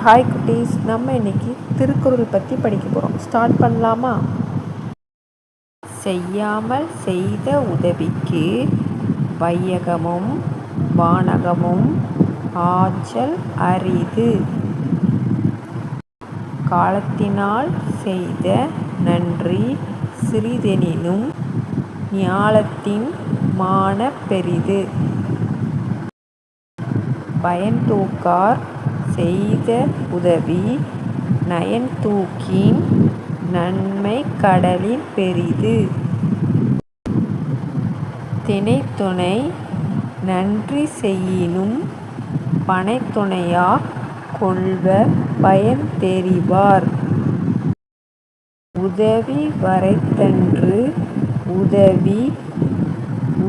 Hi குட்டீஸ், நம்ம இன்னைக்கு திருக்குறள் பற்றி படிக்க போகிறோம். ஸ்டார்ட் பண்ணலாமா? செய்யாமல் செய்த உதவிக்கு வையகமும் வானகமும் ஆற்றல் அரிது. காலத்தினால் செய்த நன்றி சிறிதெனினும் ஞாலத்தின் மான பெரிது. பயன்தூக்கார் செய்த உதவி நயன்தூக்கின் நன்மை கடலின் பெரிது. தினைத்துணை நன்றி செய்யினும் பனைத்துணையாக் கொள்வர் பயன் தெரிவார். உதவி வரைத்தன்று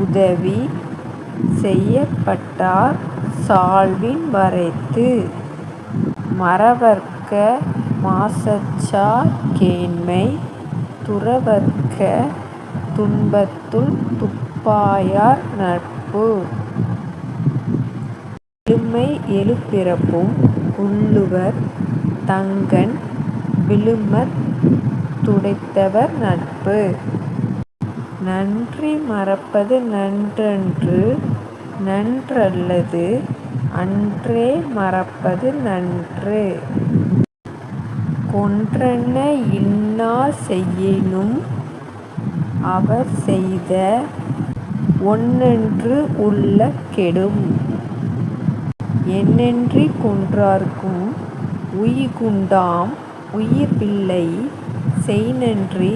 உதவி செய்யப்பட்டார் சால்வின் வரைத்து. மறவர்க்க மாசற்றார் கேண்மை துறவர்க்க துன்பத்துள் துப்பாயார் நட்பு. எழுமை எழுபிறப்பும் உள்ளுவர் தங்கண் விழுமத் துடைத்தவர் நட்பு. நன்றி மறப்பது நன்றன்று நன்றல்லது அன்றே மறப்பது நன்று. கொன்றென இன்னார் செய்யினும் அவர் செய்த ஒன்றென்று உள்ள கெடும். எண்ணென்றிக் கொன்றார்க்கும் உய்குண்டாம் உயிர்ப்பில்லை செய்நன்றி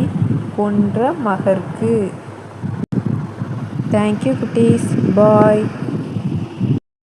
கொன்ற மகற்கு. தேங்க்யூ குட்டீஸ், பாய்.